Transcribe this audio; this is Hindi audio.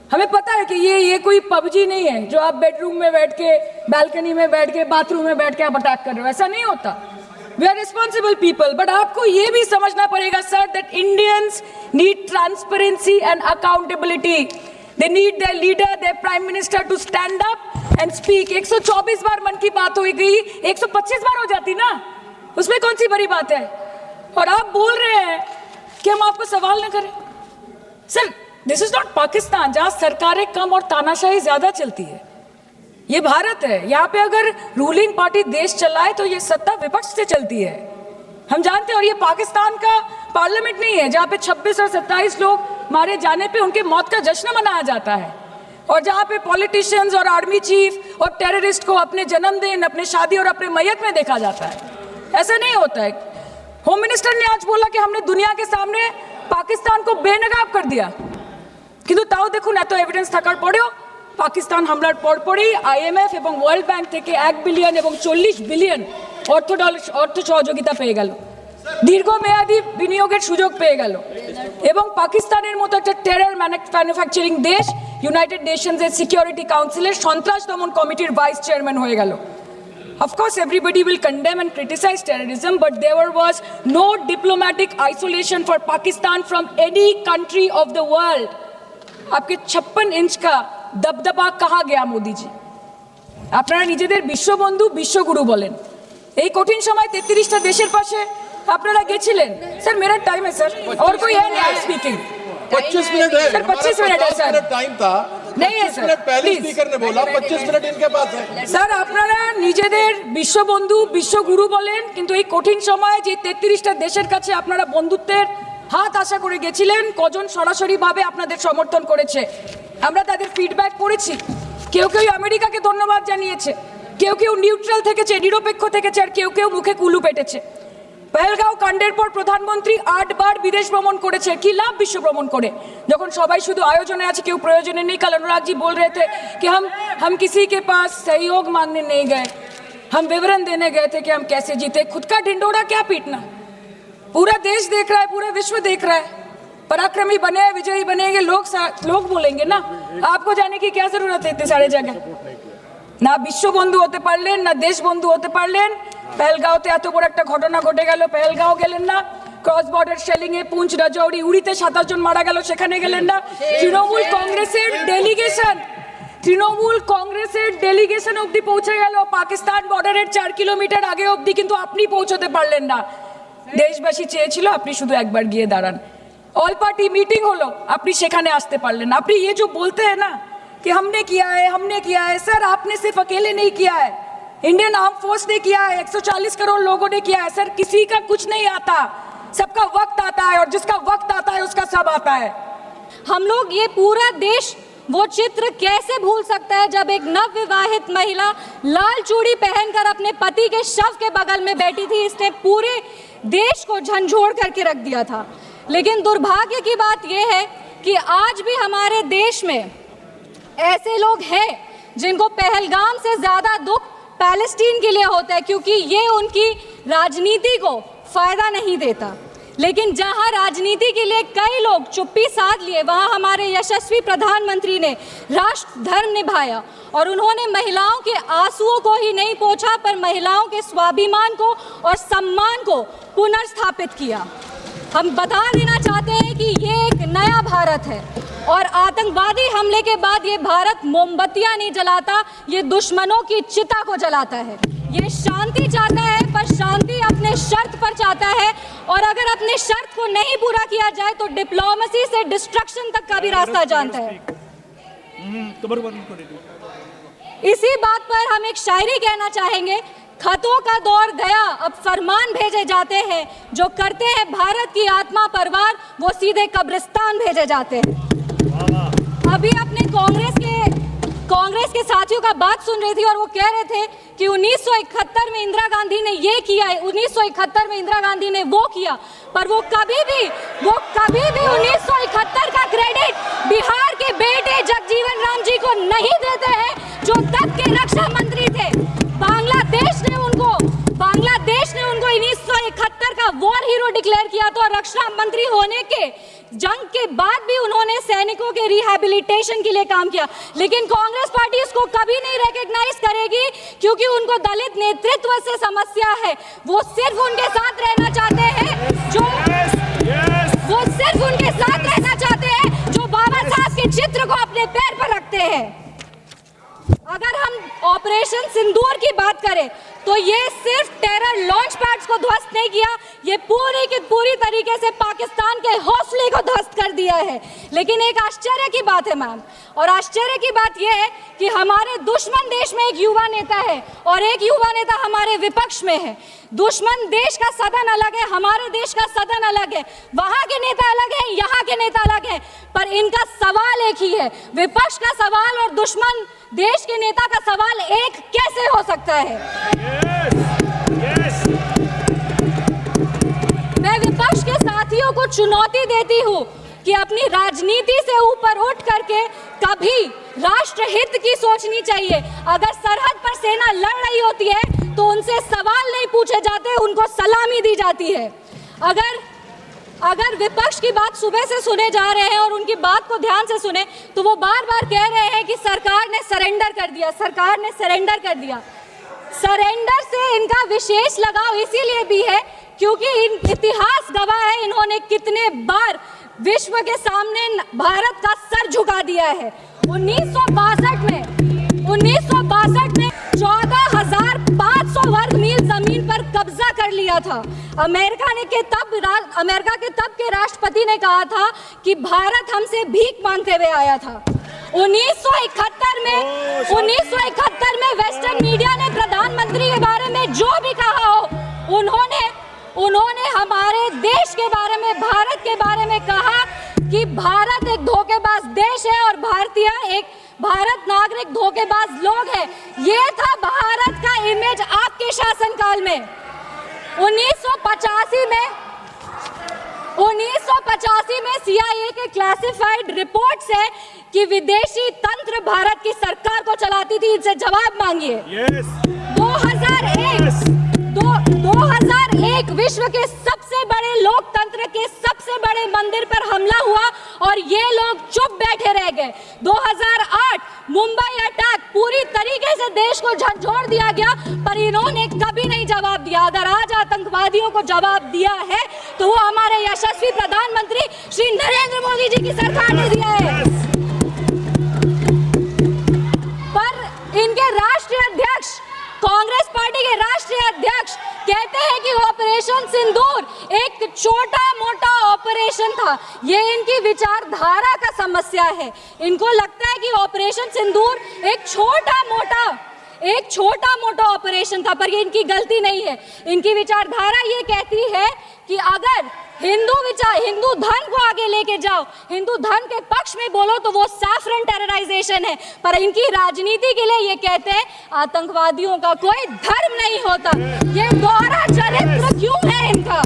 हमें पता है कि ये कोई पबजी नहीं है जो आप बेडरूम में बैठ के, बालकनी में बैठ के, बाथरूम में बैठ के आप अटैक कर रहे हो, ऐसा नहीं होता। We are responsible people, but आपको ये भी समझना पड़ेगा sir that Indians need transparency and accountability. They need their leader, their prime minister to stand up and speak. 124 बार मन की बात हो गई, 125 बार हो जाती ना, उसमें कौन सी बड़ी बात है? और आप बोल रहे हैं कि हम आपको सवाल न करें। Sir this is not Pakistan जहां सरकारें कम और तानाशाही ज्यादा चलती है। ये भारत है, यहाँ पे अगर रूलिंग पार्टी देश चलाए तो ये सत्ता विपक्ष से चलती है, हम जानते हैं। और ये पाकिस्तान का पार्लियामेंट नहीं है जहाँ पे 26 और 27 लोग मारे जाने पे उनके मौत का जश्न मनाया जाता है, और जहाँ पे पॉलिटिशियंस और आर्मी चीफ और टेररिस्ट को अपने जन्मदिन, अपने शादी और अपने मैयत में देखा जाता है। ऐसा नहीं होता है। होम मिनिस्टर ने आज बोला कि हमने दुनिया के सामने पाकिस्तान को बेनकाब कर दिया, কিন্তু তাও দেখুন এত এভিডেন্স থাকার পরেও পাকিস্তান হামলার পরপরই আইএমএফ এবং ওয়ার্ল্ড ব্যাংক থেকে 1 বিলিয়ন এবং 40 বিলিয়ন অর্থ সহযোগিতা পেয়ে গেল, দীর্ঘমেয়াদী বিনিয়োগের সুযোগ পেয়ে গেল, এবং পাকিস্তানের মতো একটা টেরর ম্যানুফ্যাকচারিং দেশ ইউনাইটেড নেশনসের সিকিউরিটি কাউন্সিলের সন্ত্রাস দমন কমিটির ভাইস চেয়ারম্যান হয়ে গেল। Of course, everybody will condemn and criticize terrorism, but there was no diplomatic isolation for Pakistan from any country of the world. आपके 56 इंच का दबदबा कहाँ गया मोदी जी? আপনারা নিজেদের বিশ্ববন্ধু বিশ্বগুরু বলেন, এই কঠিন সময় 33টা দেশের পাশে আপনারা গেছিলেন। স্যার मेरा टाइम है सर, और कोई है नहीं स्पीकिंग? 25 मिनट है सर, 25 मिनट है सर, टाइम था नहीं है सर, पहले स्पीकर ने बोला 25 मिनट इनके पास है। স্যার আপনারা নিজেদের বিশ্ববন্ধু বিশ্বগুরু বলেন, কিন্তু এই কঠিন সময়ে যে 33টা দেশের কাছে আপনারা বন্ধুত্বের হাত আশা করে গেছিলেন, কজন সরাসরিভাবে আপনাদের সমর্থন করেছে আমরা তাদের ফিডব্যাক পড়েছি। কেউ কেউ আমেরিকাকে ধন্যবাদ জানিয়েছে, কেউ কেউ নিউট্রাল থেকেছে, নিরপেক্ষ থেকেছে, আর কেউ কেউ মুখে কুলু পেটেছে। পহেলগাঁও কাণ্ডের পর প্রধানমন্ত্রী 8 বার বিদেশ ভ্রমণ করেছে, কি লাভ বিশ্ব ভ্রমণ করে যখন সবাই শুধু আয়োজনে আছে, কেউ প্রয়োজনে নেই। कल अनुराग जी बोल रहे थे कि हम किसी के पास सहयोग मांगने नहीं गए, हम विवरण देने गए थे कि हम कैसे जीते। खुद का ढिंडोरा क्या पीटना, पूरा देश देख रहा है, पूरा विश्व देख रहा है। पराक्रमी बने, विजयी बनेंगे लोग बोलेंगे ना, आपको जाने की क्या जरूरत है इतने सारे जगह? না বিশ্ব বন্ধু হতে পারলেন, না দেশ বন্ধু হতে পারলেন। পেহেলগাঁওতে এত বড় একটা ঘটনা ঘটে গেল, পেহেলগাঁও গেলেন না। ক্রস বর্ডার শেলিং এ পুঞ্চ, রাজৌরি, উড়িতে 27 জন মারা গেল, সেখানে গেলেন না। তৃণমূল কংগ্রেসের ডেলিগেশন অবধি পৌঁছে গেল পাকিস্তান বর্ডারের 4 কিলোমিটার আগে অবধি, কিন্তু আপনি পৌঁছতে পারলেন না। দেশবাসী চেয়েছিল আপনি শুধু একবার গিয়ে দাঁড়ান। ऑल पार्टी मीटिंग হলো, আপনি সেখানে আসতে পারলেন না। আপনি ये जो बोलते हैं ना कि हमने किया है, सर आपने सिर्फ अकेले नहीं किया है, इंडियन आर्म फोर्स ने किया है, 140 करोड़ लोगों ने किया है। सर किसी का कुछ नहीं आता, सबका वक्त आता है, और जिसका वक्त आता है उसका सब आता है। हम लोग ये पूरा देश वो चित्र कैसे भूल सकता है जब एक नवविवाहित महिला लाल चूड़ी पहनकर अपने पति के शव के बगल में बैठी थी। इसने पूरे देश को झंझोड़ करके रख दिया था। लेकिन दुर्भाग्य की बात यह है कि आज भी हमारे देश में ऐसे लोग हैं जिनको पहलगाम से ज्यादा दुख पैलेस्टीन के लिए होता है, क्योंकि ये उनकी राजनीति को फायदा नहीं देता। लेकिन जहां राजनीति के लिए कई लोग चुप्पी साध लिए, वहां हमारे यशस्वी प्रधानमंत्री ने राष्ट्र धर्म निभाया, और उन्होंने महिलाओं के आंसुओं को ही नहीं पोंछा, पर महिलाओं के स्वाभिमान को और सम्मान को पुनर्स्थापित किया। हम बता देना चाहते हैं कि ये एक नया भारत है, और आतंकवादी हमले के बाद ये भारत मोमबत्तियां नहीं जलाता, ये दुश्मनों की चिता को जलाता है। ये शांति चाहता है, पर शांति अपने शर्त पर चाहता है, और अगर अपने शर्त को नहीं पूरा किया जाए तो डिप्लोमेसी से डिस्ट्रक्शन तक का भी रास्ता जानता है। इसी बात पर हम एक शायरी कहना चाहेंगे, खतों का दौर गया, अब फरमान भेजे जाते हैं, जो करते हैं भारत की आत्मा परवार, वो सीधे कब्रिस्तान भेजे जाते हैं। अभी अपने कांग्रेस के साथियों का बात सुन रही थी, और वो कह रहे थे कि 1971 में इंदिरा गांधी ने ये किया है, 1971 में इंदिरा गांधी ने वो किया, पर वो कभी भी 1971 का क्रेडिट बिहार के बेटे जगजीवन राम जी को नहीं देते हैं, जो तब के रक्षा मंत्री थे। बांग्लादेश ने उनको 1971 का वॉर हीरो डिक्लेयर किया था, और रक्षा मंत्री होने के जंग के बाद भी उन्होंने सैनिकों के रिहैबिलिटेशन के लिए काम किया, लेकिन कांग्रेस पार्टी इसको कभी नहीं रिकॉग्नाइज करेगी क्योंकि उनको दलित नेतृत्व से समस्या है। वो सिर्फ उनके साथ रहना चाहते हैं जो बाबा साहब के चित्र को अपने पैर पर रखते हैं। अगर हम ऑपरेशन सिंदूर की बात करें तो ये सिर्फ टेरर लॉन्च पैड्स को ध्वस्त नहीं किया, ये पूरी की पूरी तरीके से पाकिस्तान के हौसले को ध्वस्त कर दिया है। लेकिन एक आश्चर्य की बात है मैम, और आश्चर्य की बात यह है कि हमारे दुश्मन देश में एक युवा नेता है और एक युवा नेता हमारे विपक्ष में है। दुश्मन देश का सदन अलग है, हमारे देश का सदन अलग है, वहां के नेता अलग है, यहाँ के नेता अलग है, पर इनका सवाल एक ही है। विपक्ष का सवाल और दुश्मन देश के नेता का सवाल एक कैसे हो सकता है? मैं विपक्ष के साथियों को चुनौती देती हूँ कि अपनी राजनीति से ऊपर उठ करके कभी राष्ट्रहित की सोचनी चाहिए। अगर सरहद पर सेना लड़ रही होती है तो उनसे सवाल नहीं पूछे जाते, उनको सलामी दी जाती है। अगर विपक्ष की बात सुबह से सुने जा रहे हैं और उनकी बात को ध्यान से सुने तो वो बार बार कह रहे हैं कि सरकार ने सरेंडर कर दिया, सरकार ने सरेंडर कर दिया। सरेंडर से इनका विशेष लगाव इसीलिए भी है क्योंकि इतिहास गवाह है इन्होंने कितने बार विश्व के सामने भारत का सर झुका दिया है। 1962 में 14,500 वर्ग मील जमीन पर कब्जा कर लिया था। अमेरिका के तब के राष्ट्रपति ने कहा था कि भारत हमसे भीख मांगते हुए आया था। 1971 में वेस्टर्न मीडिया ने प्रधानमंत्री के बारे में जो भी कहा हो, उन्होंने हमारे देश के बारे में, भारत के बारे में कहा कि भारत एक धोखेबाज देश है और भारत नागरिक धोखेबाज लोग हैं। ये था भारत का इमेज आपके शासनकाल में। 1985 में CIA के क्लासिफाइड रिपोर्ट्स है कि विदेशी तंत्र भारत की सरकार को चलाती थी। इनसे जवाब मांगिए। 2001 विश्व के सबसे बड़े लोकतंत्र के सबसे बड़े मंदिर पर हमला हुआ और ये लोग चुप बैठे रह गए। 2008 मुंबई अटैक, पूरी तरीके से देश को झकझोर दिया गया, पर इन्होंने कभी नहीं जवाब दिया। अगर आज आतंकवादियों को जवाब दिया है तो वो हमारे यशस्वी प्रधानमंत्री श्री नरेंद्र मोदी जी की सरकार ने दिया है। पर इनके राष्ट्रीय अध्यक्ष, कांग्रेस पार्टी के राष्ट्रीय अध्यक्ष कहते हैं कि ऑपरेशन सिंदूर एक छोटा मोटा ऑपरेशन था। ये इनकी विचारधारा का समस्या है। इनको लगता है कि ऑपरेशन सिंदूर एक छोटा मोटा ऑपरेशन था, पर ये इनकी गलती नहीं है। इनकी विचारधारा ये कहती है कि अगर हिंदू धन को आगे लेके जाओ, हिंदू धन के पक्ष में बोलो तो वो सैफरन टेरराइजेशन है, पर इनकी राजनीति के लिए ये कहते हैं आतंकवादियों का कोई धर्म नहीं होता। ये दोहरा चरित्र क्यों है इनका?